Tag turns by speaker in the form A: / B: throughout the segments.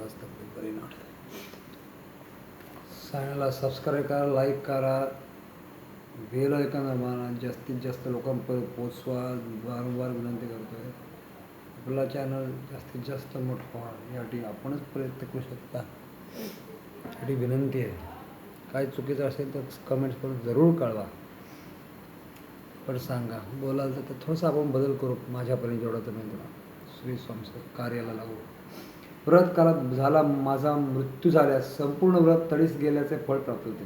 A: आज तब्येत बरी नाही. चॅनलला सबस्क्राईब करा, लाईक करा, बेल आयकॉन दाबा, जास्तीत जास्त लोकांपर्यंत पोचवा वारंवार विनंती करतोय. आपला चॅनल जास्तीत जास्त मोठा व्हा यासाठी आपणच प्रयत्न करू शकता. यासाठी विनंती आहे. काय चुकीचं असेल तर कमेंट्स करून जरूर कळवा. पण सांगा, बोलाल तर थोडंसं आपण बदल करू. माझ्यापर्यंत जेवढं तुम्ही श्री स्वामी कार्याला लागू. व्रत काळात झाला माझा मृत्यू झाल्यास संपूर्ण व्रत तडीस गेल्याचे फळ प्राप्त होते.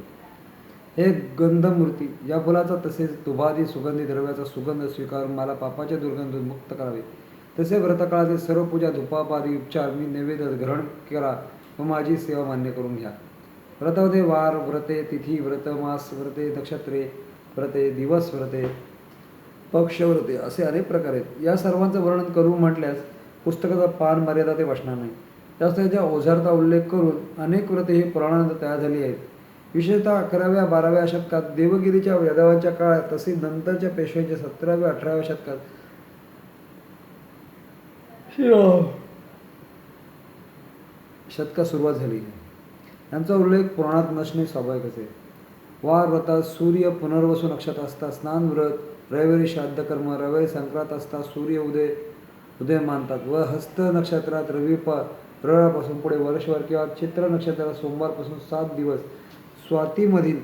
A: हे गंधमूर्ती या फुलाचा तसेच तुभादी सुगंधी द्रव्याचा सुगंध स्वीकारून मला पापाच्या दुर्गंधून मुक्त करावे. तसे व्रतकाळातील सर्व पूजा धुपापादी उपचार मी नैवेद्य ग्रहण करा व माझी सेवा मान्य करून घ्या. व्रतामध्ये वार व्रते, तिथी व्रत, मास व्रते, नक्षत्रे व्रते, दिवस व्रते, पक्ष व्रते असे अनेक प्रकार आहेत. या सर्वांचं वर्णन करू म्हटल्यास पुस्तकाचा पान मर्यादा ते बसणार नाही. त्यास त्याच्या ओझारता उल्लेख करून अनेक व्रते ही पुराणांत तयार झाली आहेत. विशेषतः 11व्या-12व्या शतकात देवगिरीच्या यादवांच्या काळात तसेच नंतरच्या पेशव्यांच्या 17व्या-18व्या शतकात सुरुवात झाली. यांचा उल्लेख पुराणात नसणे स्वाभाविकच आहे. वार व्रतात सूर्य पुनर्वसू नक्षत्र असता स्नान व्रत, रविवारी श्राद्ध कर्म, रविवारी संक्रांत असता सूर्य उदय मानतात व हस्त नक्षत्रात रविवारपासून पुढे वर्षभर किंवा चित्र नक्षत्रात सोमवारपासून 7 दिवस स्वातीमधील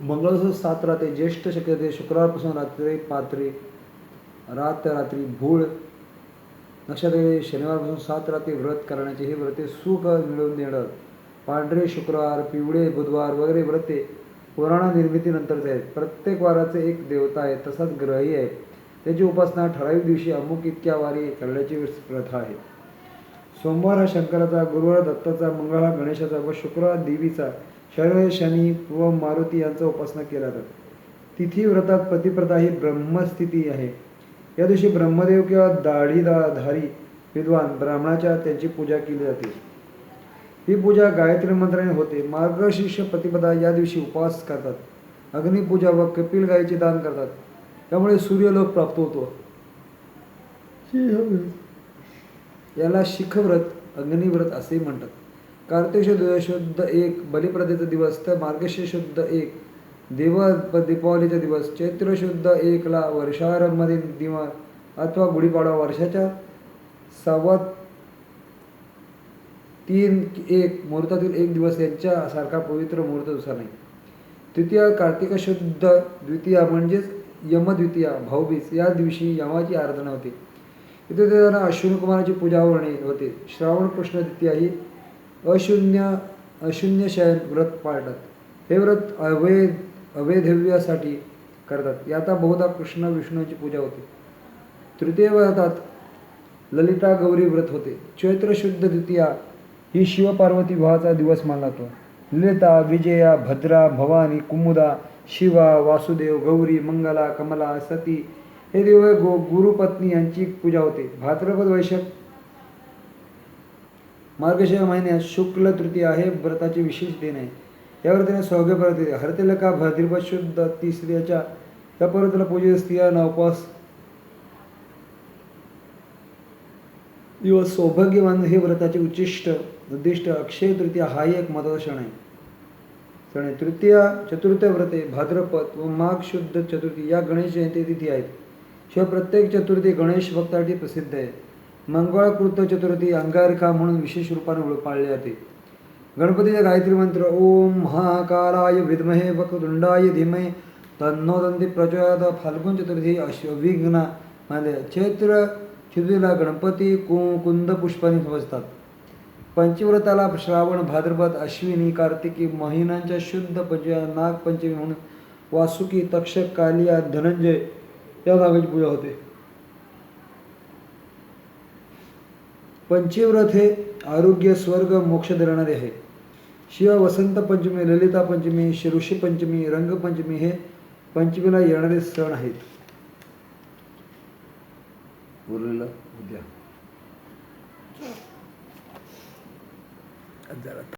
A: मंगळवार 7 रात्री, ज्येष्ठ शक्यते शुक्रवारपासून रात्री भूळ नक्षत्र शनिवारपासून 7 रात्री व्रत करण्याचे. हे व्रते सुख मिळवून देणार. पांढरे शुक्रवार, पिवळे बुधवार वगैरे व्रते पुराण निर्मितीनंतरचे आहेत. प्रत्येक वाराचे एक देवता आहे, तसाच ग्रहही आहे. त्याची उपासना ठराविक दिवशी अमुक इतक्या वारी करण्याची प्रथा आहे. सोमवार हा शंकराचा, गुरुवार दत्ताचा, मंगळ हा गणेशाचा व शुक्रवार देवीचा, शनिवार शनी व मारुती यांचा उपासना केला जातात. तिथी व्रतात पतिप्रथा ही ब्रह्मस्थिती आहे. या दिवशी ब्रह्मदेव किंवा दाढीधारी विद्वान ब्राह्मणाच्या त्यांची पूजा केली जाते. ही पूजा गायत्री मंत्राने होते. मार्गशीर्ष प्रतिपदा या दिवशी उपवास करतात. अग्निपूजा व कपिल गायीचे दान करतात. त्यामुळे सूर्यलोक प्राप्त होतो. याला शिखव्रत, अग्निव्रत असेही म्हणतात. कार्तिक शुद्ध 1 बलिप्रदेचा दिवस तर मार्गशीर्ष शुद्ध 1 दीपावलीचा दिवस, चैत्र शुद्ध 1 ला वर्षारंभामधील दिवा अथवा गुढीपाडवा वर्षाच्या 3-1 मुहूर्तातील एक दिवस यांच्या सारखा पवित्र मुहूर्त दुसरा नाही. तृतीया कार्तिक शुद्ध द्वितीया म्हणजेच यमद्वितीया भाऊबीज या दिवशी यमाची आराधना होते. इथे त्यांना अश्विनी कुमाराची पूजा होते. श्रावण कृष्ण द्वितीया ही अशून्य शयन व्रत पाळतात. हे व्रत अवैधव्यासाठी करतात. याचा बहुधा कृष्ण विष्णूंची पूजा होते. तृतीय व्रतात ललिता गौरी व्रत होते. चैत्र शुद्ध द्वितीया ही शिवपार्वती विवाहाचा दिवस मानला जातो. ललिता, विजया, भद्रा, भवानी, कुमुदा, शिवा, वासुदेव, गौरी, मंगला, कमला, सती हे देव गुरुपत्नी यांची पूजा होते. भाद्रपद वैशाख मार्गशीर्ष महिन्यात शुक्ल तृतीया हे व्रताचे विशेष दिन आहे. या व्रताने सौभाग्य प्राप्त होते. हरतालिका भाद्रपद शुद्ध तिसऱ्याच्या या पर्वताला पूजित स्त्रियांना उपवास दिवस सौभाग्यवान हे व्रताचे उद्दिष्ट. अक्षय तृतीया हाही एक महत्त्वाचा क्षण आहे. तृतीया चतुर्थ व्रते भाद्रपद व माघ शुद्ध चतुर्थी या गणेश जयंती तिथी आहेत. शिवाय प्रत्येक चतुर्थी गणेश भक्तासाठी प्रसिद्ध आहे. मंगळकृत चतुर्थी अंगारका म्हणून विशेष रूपाने पाळली जाते. गणपतीचा गायत्री मंत्र ओम महाकालाय विद्महे वक्रतुंडाय धीमहि तन्नो दन्ती प्रचोदयात्. फाल्गुन चतुर्थी अविघ्न मानले. चैत्र चतुर्थीला गणपती कुंद पुष्पाने सजतात. पंचव्रताला श्रावण, भाद्रपद, अश्विनी, कार्तिकी महिन्यांच्या शुद्ध पंचमीला नागपंचमी म्हणून वासुकी, तक्षक, कालिया, धनंजय या नागाची पूजा होते. पंचव्रत हे आरोग्य, स्वर्ग, मोक्ष देणारे आहे. शिवाय वसंत पंचमी, ललिता पंचमी, ऋषी पंचमी, रंगपंचमी हे पंचमीला येणारे सण आहेत. उरलेलं उद्या.